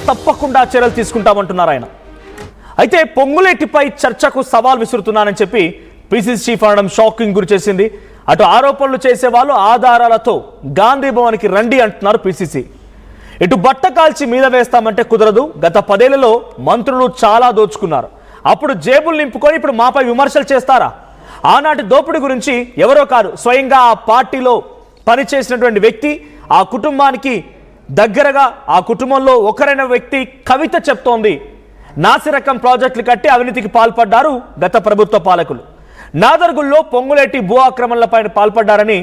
తప్పకుండా చర్యలు తీసుకుంటామంటున్నారు ఆయన. అయితే పొంగులేటిపై చర్చకు సవాల్ విసురుతున్నానని చెప్పి పిసిసి చీఫ్ అనడం షాకింగ్ గురి చేసింది. అటు ఆరోపణలు చేసే వాళ్ళు ఆధారాలతో గాంధీ భవన్కి రండి అంటున్నారు పిసిసి. ఇటు బట్ట కాల్చి మీద వేస్తామంటే కుదరదు. గత 10 ఏళ్లలో మంత్రులు చాలా దోచుకున్నారు. అప్పుడు జేబులు నింపుకొని ఇప్పుడు మాపై విమర్శలు చేస్తారా? ఆనాటి దోపిడీ గురించి ఎవరో కాదు, స్వయంగా ఆ పార్టీలో పనిచేసినటువంటి వ్యక్తి, ఆ కుటుంబానికి దగ్గరగా ఆ కుటుంబంలో ఒకరైన వ్యక్తి కవిత చెప్తోంది. నాసిరకం ప్రాజెక్టులు కట్టి అవినీతికి పాల్పడ్డారు గత ప్రభుత్వ పాలకులు. నాదర్గుల్లో పొంగులేటి భూ ఆక్రమణలపై పాల్పడ్డారని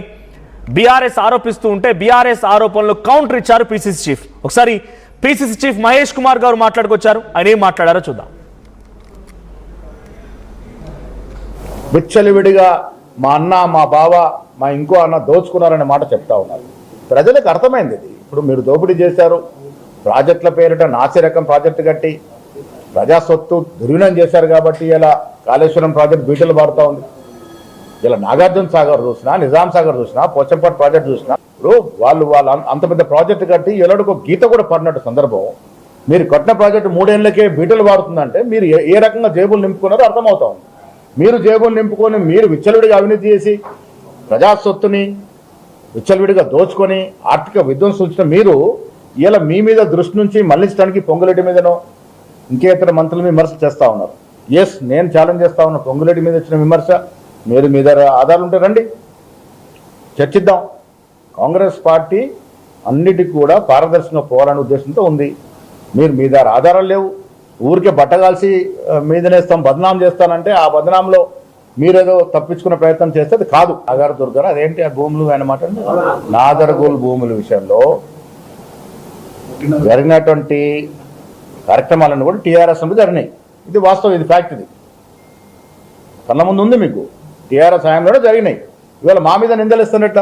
బీఆర్ఎస్ ఆరోపిస్తూ ఉంటే బీఆర్ఎస్ ఆరోపణలు కౌంటర్ ఇచ్చారు పిసిసి చీఫ్. ఒకసారి పిసిసి చీఫ్ మహేష్ కుమార్ గారు మాట్లాడుకొచ్చారు. ఆయన ఏం మాట్లాడారో చూద్దాం. విచ్చలివిడిగా మా అన్న, మా బావ, మా ఇంకో అన్న దోచుకున్నారనే మాట చెప్తా ఉన్నారు. ప్రజలకు అర్థమైంది ఇది. ఇప్పుడు మీరు దోపిడీ చేశారు, ప్రాజెక్టుల పేరిట నాసిరకం ప్రాజెక్టు కట్టి ప్రజా సొత్తు దుర్వినియోగం చేశారు కాబట్టి ఇలా కాళేశ్వరం ప్రాజెక్ట్ బీటలు మారుతూ ఉంది. ఇలా నాగార్జున సాగర్ చూసినా, నిజాం సాగర్ చూసినా, పోచంపట్ ప్రాజెక్ట్ చూసినా, ఇప్పుడు వాళ్ళు అంత పెద్ద ప్రాజెక్టు కట్టి ఎలాడికో గీత కూడా పడినట్టు సందర్భం. మీరు కట్టిన ప్రాజెక్టు 3 ఏళ్లకే బీటలు మారుతుందంటే మీరు ఏ రకంగా జేబులు నింపుకున్నారో అర్థమవుతా ఉంది. మీరు జేబులు నింపుకొని మీరు విచ్చలవిడిగా అవినీతి చేసి ప్రజా సొత్తుని విచ్చలవిడిగా దోచుకొని ఆర్థిక విధ్వంసం ఉంచిన మీరు ఇలా మీ మీద దృష్టి నుంచి మళ్లించడానికి పొంగులేటి మీదనో ఇంకేతర మంత్రుల మీద విమర్శ చేస్తూ ఉన్నారు. ఎస్, నేను ఛాలెంజ్ చేస్తా ఉన్నా. పొంగులేటి మీద వచ్చిన విమర్శ మీరు మీ దగ్గర ఆధారాలు ఉంటే రండి, చర్చిద్దాం. కాంగ్రెస్ పార్టీ అన్నిటికీ కూడా పారదర్శకంగా పోవాలనే ఉద్దేశంతో ఉంది. మీరు మీ దగ్గర ఆధారాలు లేవు, ఊరికే బట్టగాల్సి మీదనేస్తాం, బదనాం చేస్తానంటే ఆ బదనాంలో మీరేదో తప్పించుకునే ప్రయత్నం చేస్తే అది కాదు. నాగార్ దుర్గారు అదేంటి ఆ భూములు అన్నమాట. నాదర్గోల్ భూముల విషయంలో జరిగినటువంటి కార్యక్రమాలను కూడా టీఆర్ఎస్ నుండి జరిగినాయి. ఇది వాస్తవం, ఇది ఫ్యాక్ట్. ఇది కళ్ళ ముందు ఉంది. మీకు టీఆర్ఎస్ హయాంలోనే జరిగినాయి. ఇవాళ మా మీద నిందలిస్తున్నట్ట.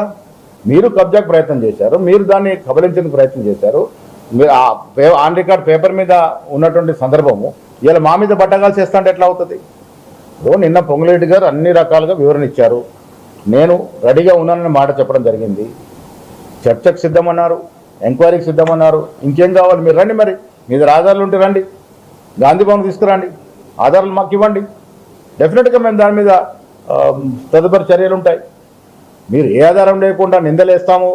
మీరు కబ్జాకు ప్రయత్నం చేశారు, మీరు దాన్ని కబలించేందుకు ప్రయత్నం చేశారు. మీరు ఆన్ రికార్డ్ పేపర్ మీద ఉన్నటువంటి సందర్భము ఇలా మా మీద బట్టగాలు చేస్తా అంటే ఎట్లా అవుతుంది? నిన్న పొంగులేటి గారు అన్ని రకాలుగా వివరణ ఇచ్చారు. నేను రెడీగా ఉన్నానని మాట చెప్పడం జరిగింది. చర్చకు సిద్ధమన్నారు, ఎంక్వైరీకి సిద్ధమన్నారు. ఇంకేం కావాలి? మీరు రండి, మరి మీద ఆధారాలు ఉంటే రండి, గాంధీ భవన్ తీసుకురండి, ఆధారాలు మాకు ఇవ్వండి. డెఫినెట్గా మేము దాని మీద తదుపరి చర్యలు ఉంటాయి. మీరు ఏ ఆధారం లేకుండా నిందలేస్తాము,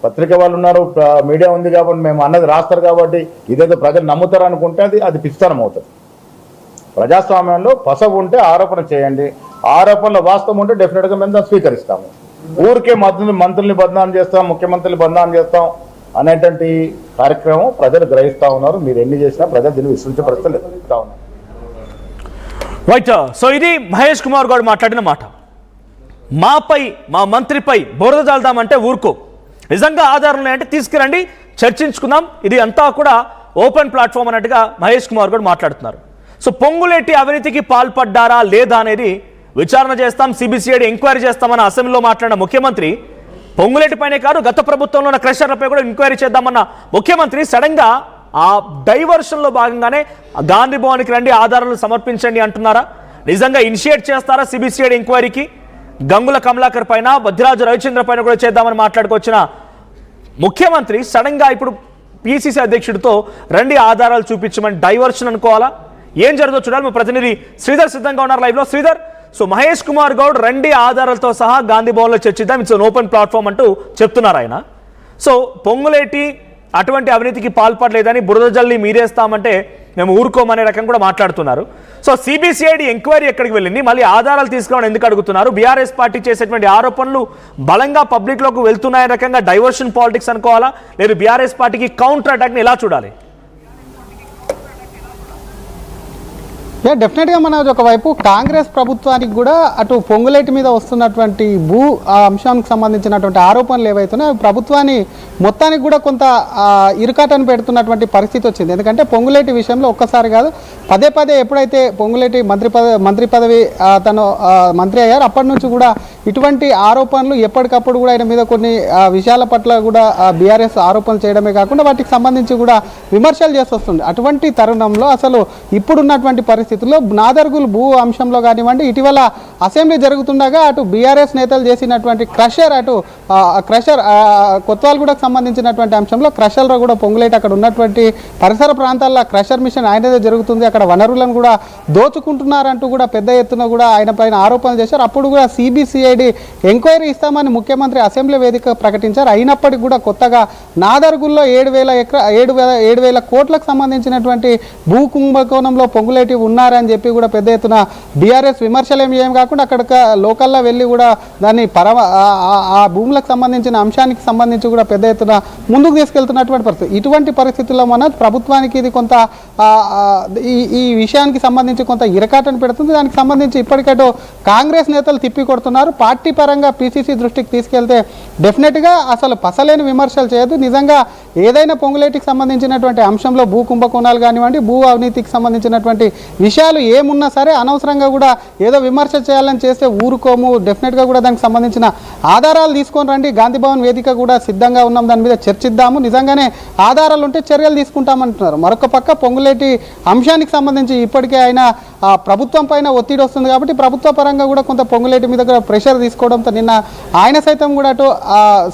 పత్రిక వాళ్ళు ఉన్నారు, మీడియా ఉంది కాబట్టి మేము అన్నది రాస్తారు కాబట్టి ఇదేదో ప్రజలు నమ్ముతారు అనుకుంటే అది పిస్తనం అవుతుంది. ప్రజాస్వామ్యంలో పసవు ఉంటే ఆరోపణ చేయండి, ఆరోపణలో వాస్తవం ఉంటే డెఫినెట్గా మేము దాన్ని స్వీకరిస్తాము. ఊరికే మంత్రుల్ని బదనాం చేస్తాం, ముఖ్యమంత్రుల్ని బదనాం చేస్తాం అనేటువంటి కార్యక్రమం ప్రజలు గ్రహిస్తూ ఉన్నారు. మీరు ఎన్ని చేసినా ప్రజలు దీన్ని విశ్వసించే పరిస్థితులు ఎదుర్కొంటా ఉన్నారు. రైట్. సో ఇది మహేష్ కుమార్ గారు మాట్లాడిన మాట. మాపై, మా మంత్రిపై బురద జల్దామంటే ఊరుకో, నిజంగా ఆధారం ఉన్నాయంటే తీసుకురండి, చర్చించుకుందాం. ఇది అంతా కూడా ఓపెన్ ప్లాట్ఫామ్ అన్నట్టుగా మహేష్ కుమార్ గారు మాట్లాడుతున్నారు. సో పొంగులేటి అవినీతికి పాల్పడ్డారా లేదా అనేది విచారణ చేస్తాం, సిబిసిఐడి ఎంక్వైరీ చేస్తామన్న అసెంబ్లీలో మాట్లాడిన ముఖ్యమంత్రి పొంగులేటిపైనే కాదు గత ప్రభుత్వంలో ఉన్న క్రషర్లపై కూడా ఎంక్వైరీ చేద్దామన్న ముఖ్యమంత్రి సడన్గా ఆ డైవర్షన్లో భాగంగానే గాంధీ భవన్కి రండి, ఆధారాలు సమర్పించండి అంటున్నారా? నిజంగా ఇనిషియేట్ చేస్తారా సిబిసిఐడి ఎంక్వైరీకి? గంగుల కమలాకర్ పైన, బద్దిరాజు రవిచంద్ర పైన కూడా చేద్దామని మాట్లాడుకొచ్చిన ముఖ్యమంత్రి సడన్గా ఇప్పుడు పిసిసి అధ్యక్షుడితో రండి ఆధారాలు చూపించమని డైవర్షన్ అనుకోవాలా? ఏం జరుగుతుందో చూడాలి. మా ప్రతినిధి శ్రీధర్ సిద్ధంగా ఉన్నారు లైవ్లో. శ్రీధర్, సో మహేష్ కుమార్ గౌడ్ రండి ఆధారాలతో సహా గాంధీ భవన్లో చర్చిద్దాం, ఇట్స్ ఓపెన్ ప్లాట్ఫామ్ అంటూ చెప్తున్నారు ఆయన. సో పొంగులేటి అటువంటి అవినీతికి పాల్పడలేదని బురద జల్లి మీరేస్తామంటే మేము ఊరుకోమనే రకం కూడా మాట్లాడుతున్నారు. సో సిబిసిఐడి ఎంక్వైరీ ఎక్కడికి వెళ్ళింది, మళ్ళీ ఆధారాలు తీసుకురావడం ఎందుకు అడుగుతున్నారు? బీఆర్ఎస్ పార్టీ చేసేటువంటి ఆరోపణలు బలంగా పబ్లిక్లోకి వెళ్తున్నాయనే రకంగా డైవర్షన్ పాలిటిక్స్ అనుకోవాలా, లేదు బీఆర్ఎస్ పార్టీకి కౌంటర్ అటాక్ని ఎలా చూడాలి? డెఫినెట్గా మన ఒకవైపు కాంగ్రెస్ ప్రభుత్వానికి కూడా అటు పొంగులేటి మీద వస్తున్నటువంటి భూ అంశానికి సంబంధించినటువంటి ఆరోపణలు ఏవైతున్నాయో ప్రభుత్వాన్ని మొత్తానికి కూడా కొంత ఇరుకాటను పెడుతున్నటువంటి పరిస్థితి వచ్చింది. ఎందుకంటే పొంగులేటి విషయంలో ఒక్కసారి కాదు, పదే పదే ఎప్పుడైతే పొంగులేటి మంత్రి పదవి తను మంత్రి అయ్యారు అప్పటి నుంచి కూడా ఇటువంటి ఆరోపణలు ఎప్పటికప్పుడు కూడా ఆయన మీద కొన్ని విషయాల పట్ల కూడా బీఆర్ఎస్ ఆరోపణలు చేయడమే కాకుండా వాటికి సంబంధించి కూడా విమర్శలు చేసి వస్తుంది. అటువంటి తరుణంలో అసలు ఇప్పుడున్నటువంటి పరిస్థితి పరిస్థితుల్లో నాదర్గుల్ భూ అంశంలో కానివ్వండి, ఇటీవల అసెంబ్లీ జరుగుతుండగా అటు బీఆర్ఎస్ నేతలు చేసినటువంటి క్రషర్, అటు క్రషర్ కొత్వాల్గూడకు సంబంధించినటువంటి అంశంలో క్రషర్లో కూడా పొంగులేటి అక్కడ ఉన్నటువంటి పరిసర ప్రాంతాల్లో క్రషర్ మిషన్ ఆయనదే జరుగుతుంది, అక్కడ వనరులను కూడా దోచుకుంటున్నారంటూ కూడా పెద్ద ఎత్తున కూడా ఆయన పైన ఆరోపణలు చేశారు. అప్పుడు కూడా సిబిసిఐడి ఎంక్వైరీ ఇస్తామని ముఖ్యమంత్రి అసెంబ్లీ వేదిక ప్రకటించారు. అయినప్పటికీ కూడా కొత్తగా నాదర్గుల్లో 7,000 కోట్లకు సంబంధించినటువంటి భూ కుంభకోణంలో పొంగులేటి ఉన్నారని చెప్పి కూడా పెద్ద ఎత్తున బీఆర్ఎస్ విమర్శలు ఏం కాకుండా అక్కడ లోకల్లో వెళ్ళి కూడా దాన్ని ఆ భూములకు సంబంధించిన అంశానికి సంబంధించి కూడా పెద్ద ఎత్తున ముందుకు తీసుకెళ్తున్నటువంటి పరిస్థితి. ఇటువంటి పరిస్థితుల్లో మన ప్రభుత్వానికి ఇది కొంత ఈ విషయానికి సంబంధించి కొంత ఇరకాటను పెడుతుంది. దానికి సంబంధించి ఇప్పటికటో కాంగ్రెస్ నేతలు తిప్పి కొడుతున్నారు. పార్టీ పరంగా పిసిసి దృష్టికి తీసుకెళ్తే డెఫినెట్గా అసలు పసలేని విమర్శలు చేయదు. నిజంగా ఏదైనా పొంగులేటికి సంబంధించినటువంటి అంశంలో భూ కుంభకోణాలు కానివ్వండి, భూ అవినీతికి సంబంధించినటువంటి విషయాలు ఏమున్నా సరే అనవసరంగా కూడా ఏదో విమర్శ చేయాలని చేస్తే ఊరుకోము. డెఫినెట్గా కూడా దానికి సంబంధించిన ఆధారాలు తీసుకొని రండి, గాంధీ భవన్ వేదిక కూడా సిద్ధంగా ఉన్నాం, దాని మీద చర్చిద్దాము, నిజంగానే ఆధారాలు ఉంటే చర్యలు తీసుకుంటామంటున్నారు. మరొక పక్క పొంగులేటి అంశానికి సంబంధించి ఇప్పటికే ఆయన ప్రభుత్వం పైన ఒత్తిడి వస్తుంది కాబట్టి ప్రభుత్వ పరంగా కూడా కొంత పొంగులేటి మీద కూడా ప్రెషర్ తీసుకోవడంతో నిన్న ఆయన సైతం కూడా అటు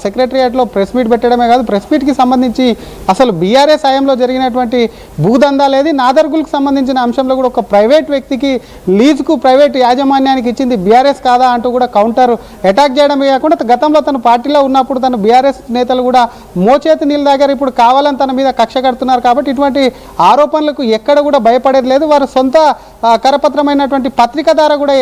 సెక్రటరియేట్లో ప్రెస్ మీట్ పెట్టడమే కాదు, ప్రెస్ మీట్కి సంబంధించి అసలు బీఆర్ఎస్ హయాంలో జరిగినటువంటి భూదందాలు ఏది, నాదర్గులకు సంబంధించిన అంశంలో కూడా ఒక ప్రైవేట్ వ్యక్తికి లీజుకు ప్రైవేట్ యాజమాన్యానికి ఇచ్చింది బీఆర్ఎస్ కాదా అంటూ కూడా కౌంటర్ అటాక్ చేయడమే కాకుండా గతంలో తన పార్టీలో ఉన్నప్పుడు తన బీఆర్ఎస్ నేతలు కూడా మోచేతి నీళ్ళ దగ్గర ఇప్పుడు కావాలని తన మీద కక్ష కడుతున్నారు. కాబట్టి ఇటువంటి ఆరోపణలకు ఎక్కడ కూడా భయపడేది లేదు. వారు సొంత కరపత్రమైనటువంటి పత్రిక ద్వారా కూడా